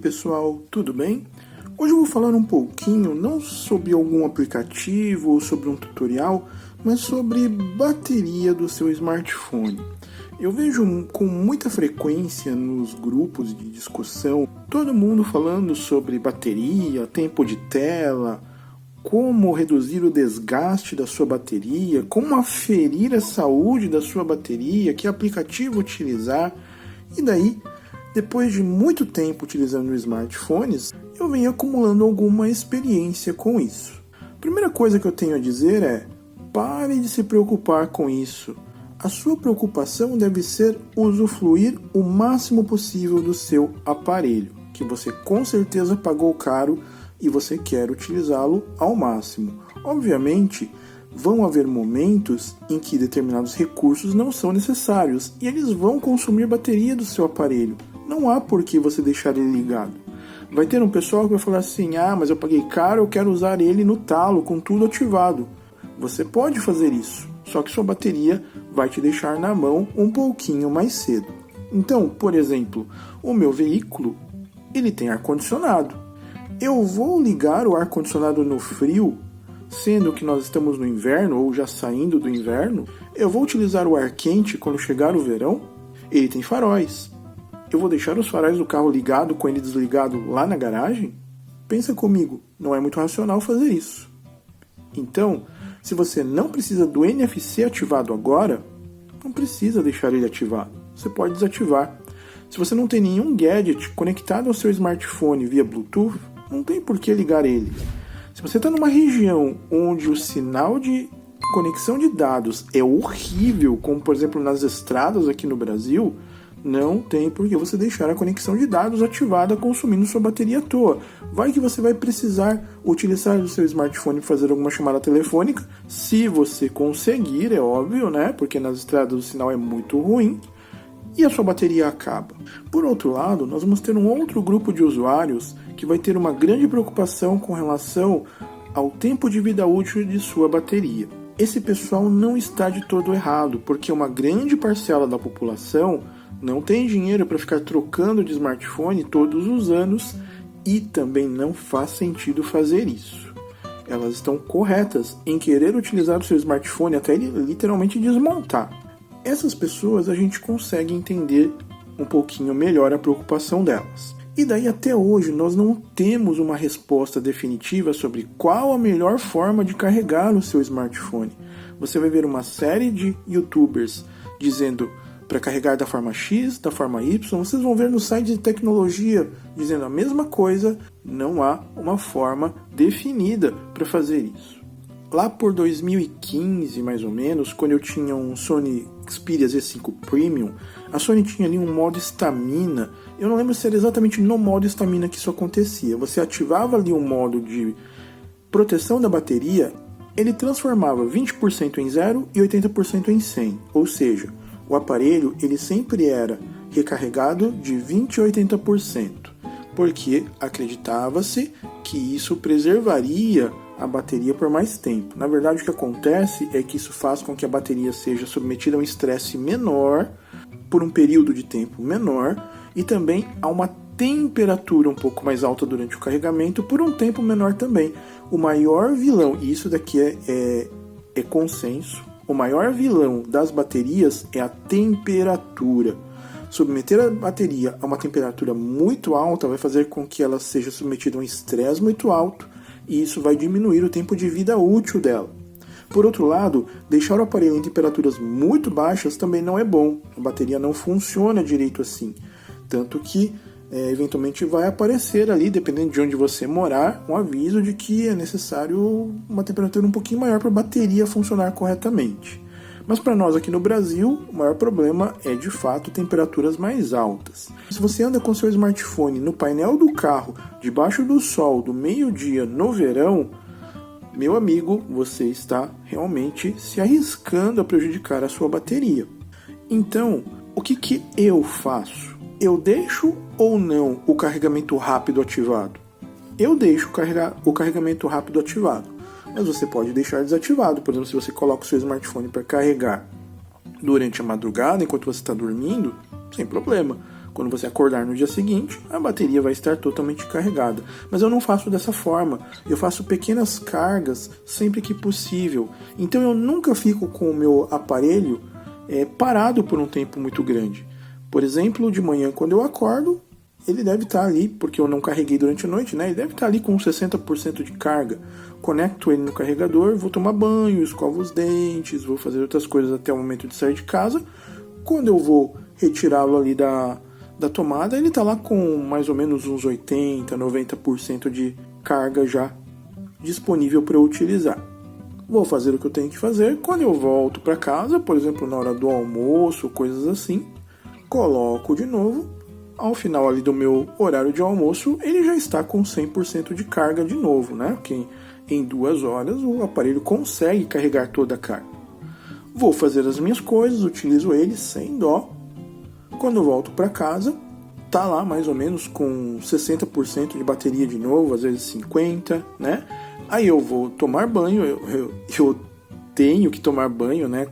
pessoal, tudo bem? Hoje eu vou falar um pouquinho, não sobre algum aplicativo ou sobre um tutorial, mas sobre bateria do seu smartphone. Eu vejo com muita frequência nos grupos de discussão, todo mundo falando sobre bateria, tempo de tela, como reduzir o desgaste da sua bateria, como aferir a saúde da sua bateria, que aplicativo utilizar, e daí, depois de muito tempo utilizando smartphones, eu venho acumulando alguma experiência com isso. A primeira coisa que eu tenho a dizer é: pare de se preocupar com isso. A sua preocupação deve ser usufruir o máximo possível do seu aparelho, que você com certeza pagou caro e você quer utilizá-lo ao máximo. Obviamente, vão haver momentos em que determinados recursos não são necessários e eles vão consumir bateria do seu aparelho. Não há por que você deixar ele ligado. Vai ter um pessoal que vai falar assim: mas eu paguei caro, eu quero usar ele no talo, com tudo ativado. Você pode fazer isso, só que sua bateria vai te deixar na mão um pouquinho mais cedo. Então, por exemplo, o meu veículo, ele tem ar-condicionado. Eu vou ligar o ar-condicionado no frio, sendo que nós estamos no inverno ou já saindo do inverno? Eu vou utilizar o ar quente quando chegar o verão? Ele tem faróis. Eu vou deixar os faróis do carro ligado com ele desligado lá na garagem? Pensa comigo, não é muito racional fazer isso. Então, se você não precisa do NFC ativado agora, não precisa deixar ele ativado. Você pode desativar. Se você não tem nenhum gadget conectado ao seu smartphone via Bluetooth, não tem por que ligar ele. Se você está numa região onde o sinal de conexão de dados é horrível, como por exemplo nas estradas aqui no Brasil, não tem por que você deixar a conexão de dados ativada consumindo sua bateria à toa. Vai que você vai precisar utilizar o seu smartphone para fazer alguma chamada telefônica, se você conseguir, é óbvio, né? Porque nas estradas o sinal é muito ruim e a sua bateria acaba. Por outro lado, nós vamos ter um outro grupo de usuários que vai ter uma grande preocupação com relação ao tempo de vida útil de sua bateria. Esse pessoal não está de todo errado, porque uma grande parcela da população não tem dinheiro para ficar trocando de smartphone todos os anos e também não faz sentido fazer isso. Elas estão corretas em querer utilizar o seu smartphone até ele literalmente desmontar. Essas pessoas a gente consegue entender um pouquinho melhor a preocupação delas. E daí até hoje nós não temos uma resposta definitiva sobre qual a melhor forma de carregar o seu smartphone. Você vai ver uma série de youtubers dizendo para carregar da forma X, da forma Y. Vocês vão ver no site de tecnologia dizendo a mesma coisa. Não há uma forma definida para fazer isso. Lá por 2015, mais ou menos, quando eu tinha um Sony Xperia Z5 Premium, a Sony tinha ali um modo estamina. Eu não lembro se era exatamente no modo estamina que isso acontecia. Você ativava ali um modo de proteção da bateria, ele transformava 20% em 0 e 80% em 100. Ou seja, o aparelho ele sempre era recarregado de 20% a 80%, porque acreditava-se que isso preservaria a bateria por mais tempo. Na verdade, o que acontece é que isso faz com que a bateria seja submetida a um estresse menor por um período de tempo menor e também a uma temperatura um pouco mais alta durante o carregamento por um tempo menor também. O maior vilão, e isso daqui é consenso, o maior vilão das baterias é a temperatura. Submeter a bateria a uma temperatura muito alta vai fazer com que ela seja submetida a um estresse muito alto e isso vai diminuir o tempo de vida útil dela. Por outro lado, deixar o aparelho em temperaturas muito baixas também não é bom. A bateria não funciona direito assim. Tanto que eventualmente vai aparecer ali, dependendo de onde você morar, um aviso de que é necessário uma temperatura um pouquinho maior para a bateria funcionar corretamente. Mas para nós aqui no Brasil, o maior problema é de fato temperaturas mais altas. Se você anda com seu smartphone no painel do carro, debaixo do sol, do meio-dia, no verão, meu amigo, você está realmente se arriscando a prejudicar a sua bateria. Então, o que eu faço? Eu deixo ou não o carregamento rápido ativado? Eu deixo o carregamento rápido ativado, mas você pode deixar desativado. Por exemplo, se você coloca o seu smartphone para carregar durante a madrugada, enquanto você está dormindo, sem problema. Quando você acordar no dia seguinte, a bateria vai estar totalmente carregada. Mas eu não faço dessa forma. Eu faço pequenas cargas sempre que possível. Então eu nunca fico com o meu aparelho parado por um tempo muito grande. Por exemplo, de manhã, quando eu acordo, ele deve estar ali, porque eu não carreguei durante a noite, né? Ele deve estar ali com 60% de carga. Conecto ele no carregador, vou tomar banho, escovo os dentes, vou fazer outras coisas até o momento de sair de casa. Quando eu vou retirá-lo ali da tomada, ele está lá com mais ou menos uns 80%, 90% de carga já disponível para eu utilizar. Vou fazer o que eu tenho que fazer. Quando eu volto para casa, por exemplo, na hora do almoço, coisas assim, coloco de novo. Ao final ali do meu horário de almoço, ele já está com 100% de carga de novo, né? Porque em 2 horas o aparelho consegue carregar toda a carga. Vou fazer as minhas coisas, utilizo ele sem dó. Quando eu volto para casa, tá lá mais ou menos com 60% de bateria de novo, às vezes 50%, né? Aí eu vou tomar banho, eu tenho que tomar banho, né?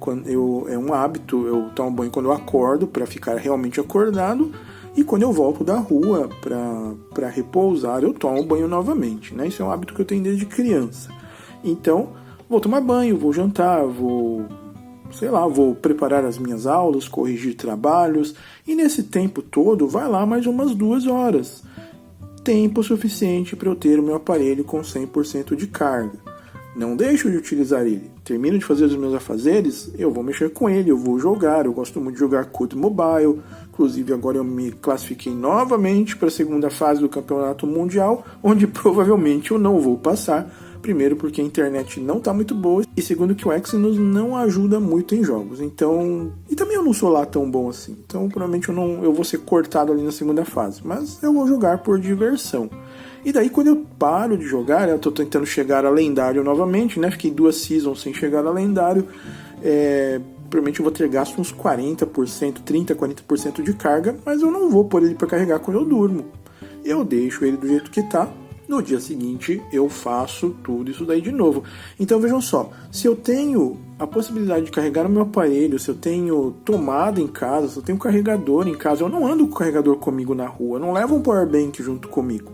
É um hábito, eu tomo banho quando eu acordo para ficar realmente acordado. E quando eu volto da rua para repousar, eu tomo banho novamente, né? Isso é um hábito que eu tenho desde criança. Então, vou tomar banho, vou jantar, vou preparar as minhas aulas, corrigir trabalhos. E nesse tempo todo, vai lá mais umas 2 horas. Tempo suficiente para eu ter o meu aparelho com 100% de carga. Não deixo de utilizar ele. Termino de fazer os meus afazeres, eu vou mexer com ele, eu vou jogar. Eu gosto muito de jogar COD Mobile. Inclusive agora eu me classifiquei novamente para a segunda fase do Campeonato Mundial, onde provavelmente eu não vou passar. Primeiro porque a internet não está muito boa e segundo que o Exynos não ajuda muito em jogos. Então, e também eu não sou lá tão bom assim. Então provavelmente eu vou ser cortado ali na segunda fase, mas eu vou jogar por diversão. E daí quando eu paro de jogar, eu tô tentando chegar a lendário novamente, né? Fiquei 2 seasons sem chegar a lendário. Provavelmente eu vou ter gasto uns 40%, 30%, 40% de carga, mas eu não vou pôr ele para carregar quando eu durmo. Eu deixo ele do jeito que tá. No dia seguinte eu faço tudo isso daí de novo. Então vejam só, se eu tenho a possibilidade de carregar o meu aparelho, se eu tenho tomada em casa, se eu tenho carregador em casa, eu não ando com o carregador comigo na rua, eu não levo um powerbank junto comigo.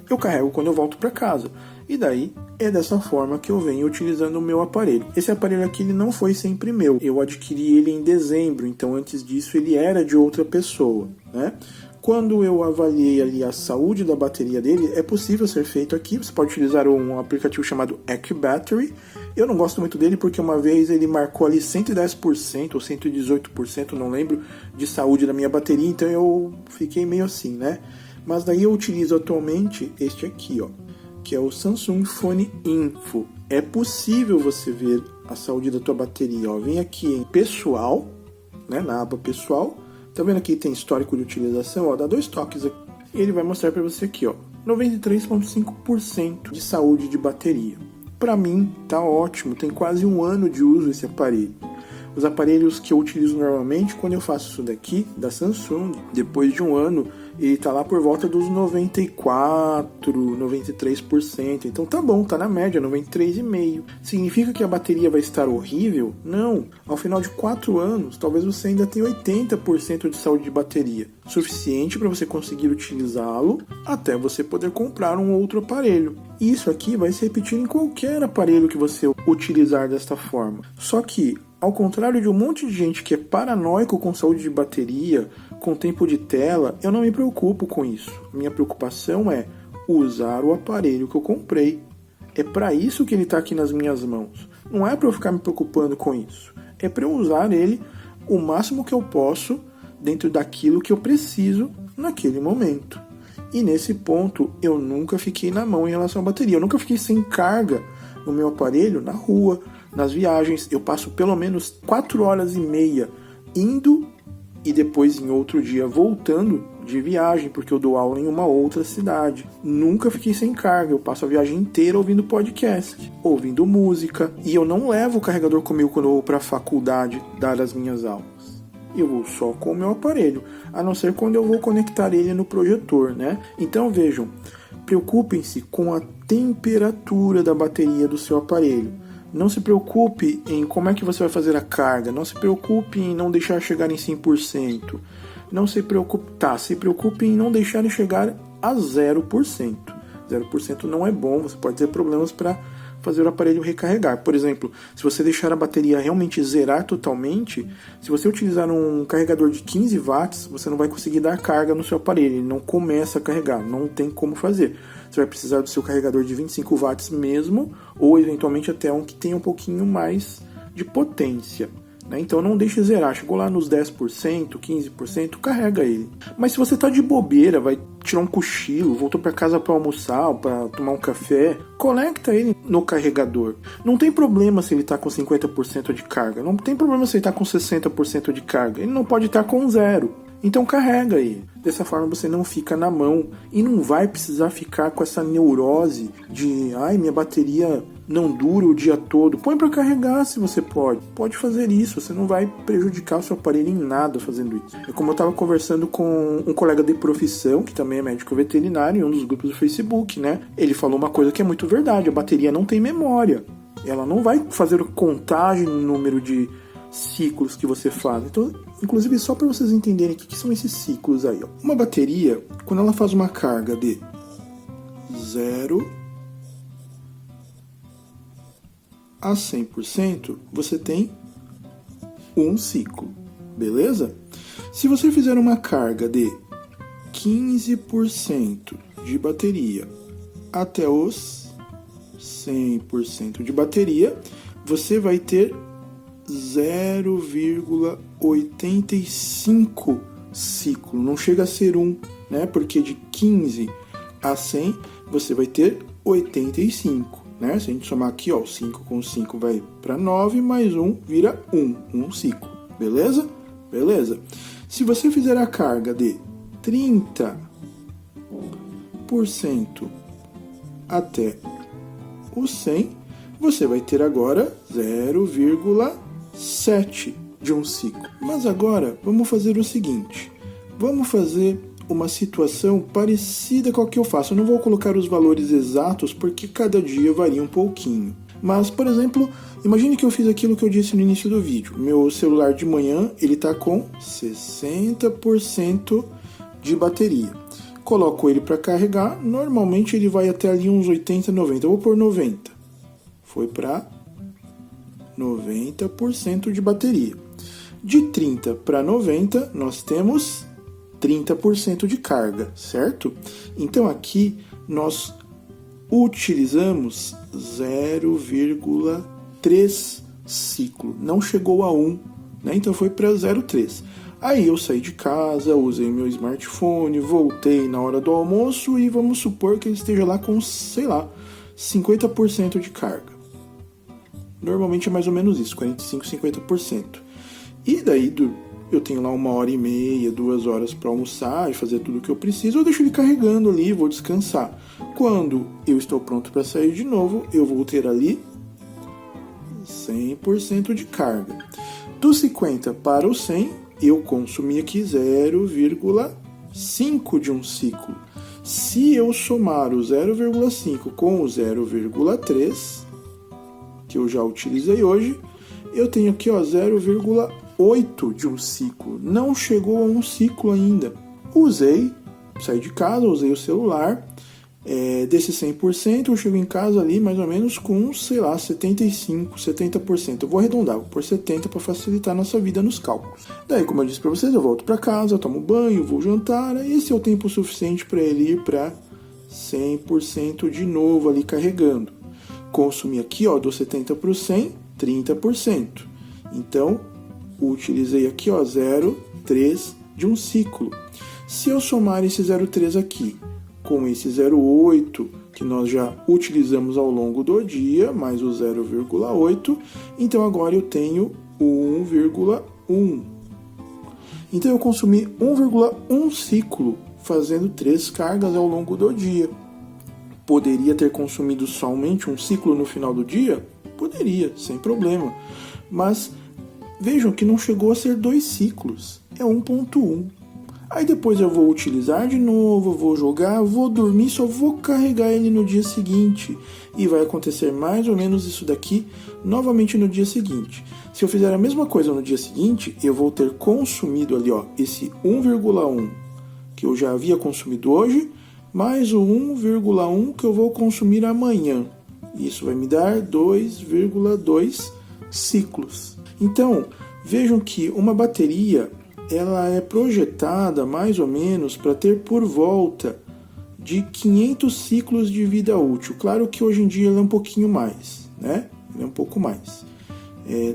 Eu carrego quando eu volto para casa. E daí é dessa forma que eu venho utilizando o meu aparelho. Esse aparelho aqui ele não foi sempre meu. Eu adquiri ele em dezembro, então antes disso ele era de outra pessoa, né? Quando eu avaliei ali a saúde da bateria dele, é possível ser feito aqui. Você pode utilizar um aplicativo chamado AccuBattery. Eu não gosto muito dele porque uma vez ele marcou ali 110% ou 118%, não lembro, de saúde da minha bateria, então eu fiquei meio assim, né? Mas daí eu utilizo atualmente este aqui, ó, que é o Samsung Phone Info. É possível você ver a saúde da tua bateria, ó. Vem aqui em pessoal, né, na aba pessoal. Tá vendo aqui tem histórico de utilização, ó, dá 2 toques aqui. E ele vai mostrar para você aqui, ó, 93,5% de saúde de bateria. Para mim tá ótimo, tem quase 1 ano de uso esse aparelho. Os aparelhos que eu utilizo normalmente, quando eu faço isso daqui, da Samsung, depois de 1 ano, ele tá lá por volta dos 94%, 93%. Então tá bom, tá na média, 93,5%. Significa que a bateria vai estar horrível? Não. Ao final de 4 anos, talvez você ainda tenha 80% de saúde de bateria. Suficiente para você conseguir utilizá-lo até você poder comprar um outro aparelho. E isso aqui vai se repetir em qualquer aparelho que você utilizar desta forma. Só que, ao contrário de um monte de gente que é paranoico com saúde de bateria, com tempo de tela, eu não me preocupo com isso. Minha preocupação é usar o aparelho que eu comprei. É para isso que ele está aqui nas minhas mãos. Não é para eu ficar me preocupando com isso. É para eu usar ele o máximo que eu posso dentro daquilo que eu preciso naquele momento. E nesse ponto eu nunca fiquei na mão em relação à bateria. Eu nunca fiquei sem carga no meu aparelho na rua, nas viagens. Eu passo pelo menos 4 horas e meia indo e depois em outro dia voltando de viagem, porque eu dou aula em uma outra cidade. Nunca fiquei sem carga, eu passo a viagem inteira ouvindo podcast, ouvindo música, e eu não levo o carregador comigo quando eu vou para a faculdade dar as minhas aulas. Eu vou só com o meu aparelho, a não ser quando eu vou conectar ele no projetor, né? Então vejam, preocupem-se com a temperatura da bateria do seu aparelho. Não se preocupe em como é que você vai fazer a carga, não se preocupe em não deixar chegar em 100%. não se preocupe, se preocupe em não deixar ele chegar a 0%. 0% não é bom, você pode ter problemas para fazer o aparelho recarregar. Por exemplo, se você deixar a bateria realmente zerar totalmente, se você utilizar um carregador de 15 watts, você não vai conseguir dar carga no seu aparelho, ele não começa a carregar, não tem como fazer. Você vai precisar do seu carregador de 25 watts mesmo, ou eventualmente até um que tenha um pouquinho mais de potência. Então não deixe zerar, chegou lá nos 10%, 15%, carrega ele. Mas se você tá de bobeira, vai tirar um cochilo, voltou para casa para almoçar, para tomar um café, conecta ele no carregador. Não tem problema se ele tá com 50% de carga, não tem problema se ele tá com 60% de carga, ele não pode estar com 0. Então carrega ele. Dessa forma você não fica na mão e não vai precisar ficar com essa neurose de minha bateria não dura o dia todo. Põe para carregar se você pode. Pode fazer isso, você não vai prejudicar o seu aparelho em nada fazendo isso. É como eu estava conversando com um colega de profissão, que também é médico veterinário, em um dos grupos do Facebook, né? Ele falou uma coisa que é muito verdade, a bateria não tem memória. Ela não vai fazer contagem no número de ciclos que você faz. Então, inclusive, só para vocês entenderem o que são esses ciclos aí. Uma bateria, quando ela faz uma carga de 0 a 100%, você tem um ciclo, beleza? Se você fizer uma carga de 15% de bateria até os 100% de bateria, você vai ter 0,85 ciclo, não chega a ser 1, né? Porque de 15 a 100 você vai ter 85, né? Se a gente somar aqui, ó, 5 com 5 vai para 9, mais 1 vira 1 ciclo, beleza? Beleza. Se você fizer a carga de 30% até o 100, você vai ter agora 0,7 de um ciclo. Mas agora vamos fazer o seguinte, vamos fazer uma situação parecida com a que eu faço. Eu não vou colocar os valores exatos porque cada dia varia um pouquinho. Mas, por exemplo, imagine que eu fiz aquilo que eu disse no início do vídeo. Meu celular de manhã ele está com 60% de bateria. Coloco ele para carregar, normalmente ele vai até ali uns 80, 90. Eu vou pôr 90. Foi para 90% de bateria. De 30 para 90, nós temos 30% de carga, certo? Então aqui nós utilizamos 0,3 ciclo, não chegou a 1, né? Então foi para 0,3. Aí eu saí de casa, usei meu smartphone, voltei na hora do almoço e vamos supor que ele esteja lá com, 50% de carga. Normalmente é mais ou menos isso, 45, 50%. E daí eu tenho lá 1h30, 2 horas para almoçar e fazer tudo o que eu preciso, eu deixo ele carregando ali e vou descansar. Quando eu estou pronto para sair de novo, eu vou ter ali 100% de carga. Do 50 para o 100, eu consumi aqui 0,5 de um ciclo. Se eu somar o 0,5 com o 0,3, que eu já utilizei hoje, eu tenho aqui 0,8 de um ciclo. Não chegou a um ciclo ainda. Saí de casa, usei o celular. Desse 100%, eu chego em casa ali mais ou menos com, 75, 70%. Eu vou arredondar, vou por 70% para facilitar a nossa vida nos cálculos. Daí, como eu disse para vocês, eu volto para casa, tomo banho, vou jantar. Esse é o tempo suficiente para ele ir para 100% de novo ali carregando. Consumi aqui, do 70 para o 100, 30%. Então, utilizei aqui, 0,3 de um ciclo. Se eu somar esse 0,3 aqui com esse 0,8 que nós já utilizamos ao longo do dia, mais o 0,8, então agora eu tenho 1,1. Então eu consumi 1,1 ciclo fazendo 3 cargas ao longo do dia. Poderia ter consumido somente um ciclo no final do dia? Poderia, sem problema. Mas vejam que não chegou a ser 2 ciclos, é 1,1. Aí depois eu vou utilizar de novo, vou jogar, vou dormir, só vou carregar ele no dia seguinte. E vai acontecer mais ou menos isso daqui novamente no dia seguinte. Se eu fizer a mesma coisa no dia seguinte, eu vou ter consumido ali, ó, esse 1,1 que eu já havia consumido hoje, mais o 1,1 que eu vou consumir amanhã. Isso vai me dar 2,2 ciclos. Então, vejam que uma bateria ela é projetada mais ou menos para ter por volta de 500 ciclos de vida útil. Claro que hoje em dia ela é um pouquinho mais, né? Ele é um pouco mais.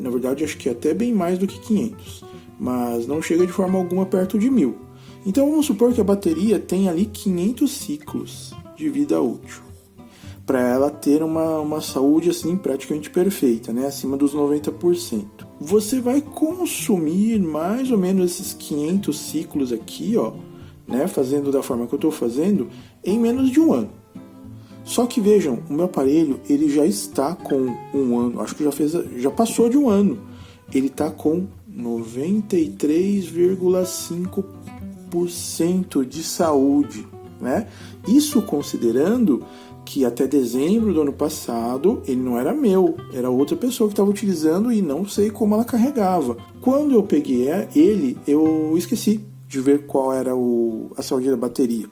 Na verdade, acho que é até bem mais do que 500, mas não chega de forma alguma perto de 1000. Então vamos supor que a bateria tem ali 500 ciclos de vida útil, para ela ter uma saúde assim praticamente perfeita, né? Acima dos 90%. Você vai consumir mais ou menos esses 500 ciclos aqui, ó, né? Fazendo da forma que eu estou fazendo, em menos de um ano. Só que vejam, o meu aparelho ele já está com um ano, acho que já passou de um ano. Ele está com 93,5% de saúde, né? Isso considerando que até dezembro do ano passado ele não era meu, era outra pessoa que estava utilizando e não sei como ela carregava. Quando eu peguei ele, eu esqueci de ver qual era a saúde da bateria,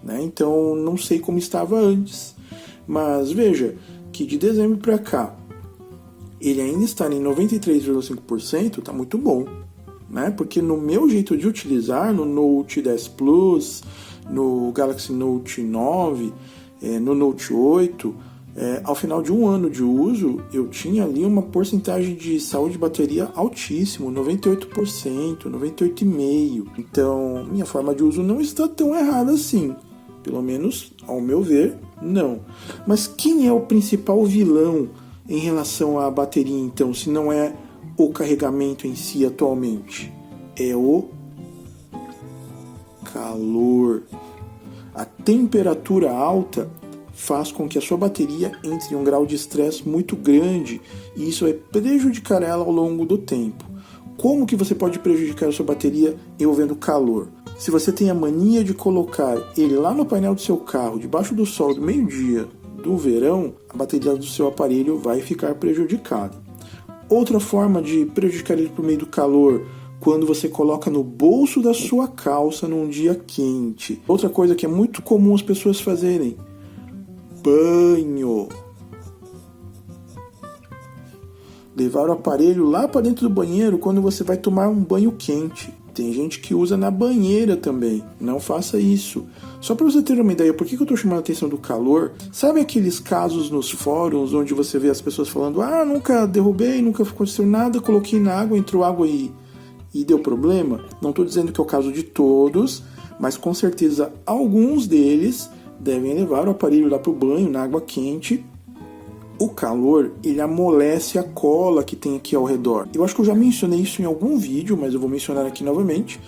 né? Então não sei como estava antes, mas veja que de dezembro para cá ele ainda está em 93,5%, está muito bom, né? Porque no meu jeito de utilizar, no Note 10 Plus, no Galaxy Note 9, no Note 8, ao final de um ano de uso, eu tinha ali uma porcentagem de saúde de bateria altíssimo, 98%, 98,5%. Então, minha forma de uso não está tão errada assim. Pelo menos, ao meu ver, não. Mas quem é o principal vilão em relação à bateria, então, se não é o carregamento em si atualmente? É o calor. A temperatura alta faz com que a sua bateria entre em um grau de estresse muito grande e isso vai prejudicar ela ao longo do tempo. Como que você pode prejudicar a sua bateria envolvendo calor? Se você tem a mania de colocar ele lá no painel do seu carro, debaixo do sol do meio-dia do verão, a bateria do seu aparelho vai ficar prejudicada. Outra forma de prejudicar ele por meio do calor, quando você coloca no bolso da sua calça num dia quente. Outra coisa que é muito comum as pessoas fazerem: banho. Levar o aparelho lá para dentro do banheiro quando você vai tomar um banho quente. Tem gente que usa na banheira também. Não faça isso. Só para você ter uma ideia, por que eu estou chamando a atenção do calor? Sabe aqueles casos nos fóruns onde você vê as pessoas falando: ah, nunca derrubei, nunca aconteceu nada, coloquei na água, entrou água e deu problema? Não estou dizendo que é o caso de todos, mas com certeza alguns deles devem levar o aparelho lá para o banho, na água quente. O calor, ele amolece a cola que tem aqui ao redor. Eu acho que eu já mencionei isso em algum vídeo, mas eu vou mencionar aqui novamente.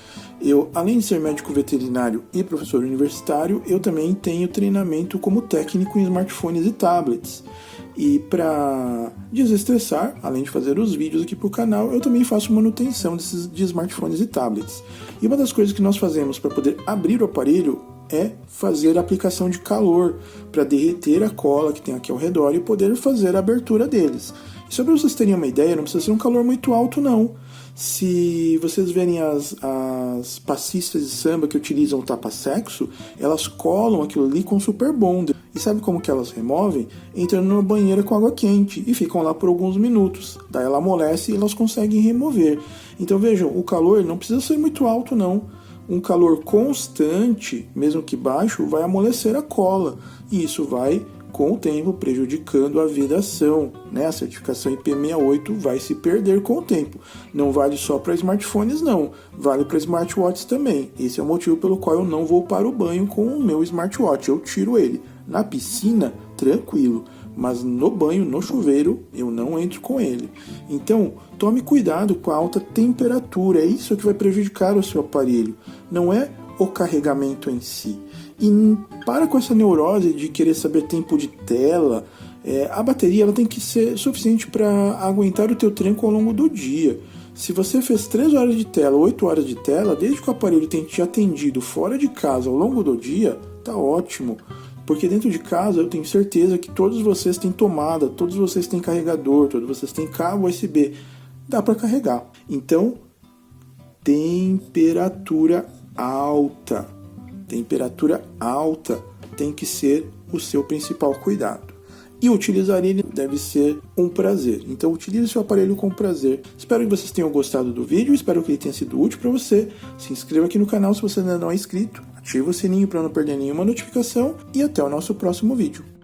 Eu, além de ser médico veterinário e professor universitário, eu também tenho treinamento como técnico em smartphones e tablets. E para desestressar, além de fazer os vídeos aqui para o canal, eu também faço manutenção de smartphones e tablets. E uma das coisas que nós fazemos para poder abrir o aparelho é fazer a aplicação de calor para derreter a cola que tem aqui ao redor e poder fazer a abertura deles. E só para vocês terem uma ideia, não precisa ser um calor muito alto não. Se vocês verem as passistas de samba que utilizam o tapa-sexo, elas colam aquilo ali com super bonder. E sabe como que elas removem? Entrando numa banheira com água quente e ficam lá por alguns minutos. Daí ela amolece e elas conseguem remover. Então vejam, o calor não precisa ser muito alto não. Um calor constante, mesmo que baixo, vai amolecer a cola. E isso vai, com o tempo, prejudicando a vedação, né? A certificação IP68 vai se perder com o tempo. Não vale só para smartphones, não. Vale para smartwatches também. Esse é o motivo pelo qual eu não vou para o banho com o meu smartwatch. Eu tiro ele. Na piscina, tranquilo. Mas no banho, no chuveiro, eu não entro com ele. Então, tome cuidado com a alta temperatura. É isso que vai prejudicar o seu aparelho. Não é o carregamento em si. E para com essa neurose de querer saber tempo de tela. A bateria ela tem que ser suficiente para aguentar o teu tranco ao longo do dia. Se você fez 3 horas de tela, 8 horas de tela, desde que o aparelho tenha te atendido fora de casa ao longo do dia, tá ótimo. Porque dentro de casa eu tenho certeza que todos vocês têm tomada, todos vocês têm carregador, todos vocês têm cabo USB. Dá para carregar. Então, temperatura alta. Temperatura alta tem que ser o seu principal cuidado. E utilizar ele deve ser um prazer. Então utilize seu aparelho com prazer. Espero que vocês tenham gostado do vídeo, espero que ele tenha sido útil para você. Se inscreva aqui no canal se você ainda não é inscrito. Ative o sininho para não perder nenhuma notificação. E até o nosso próximo vídeo.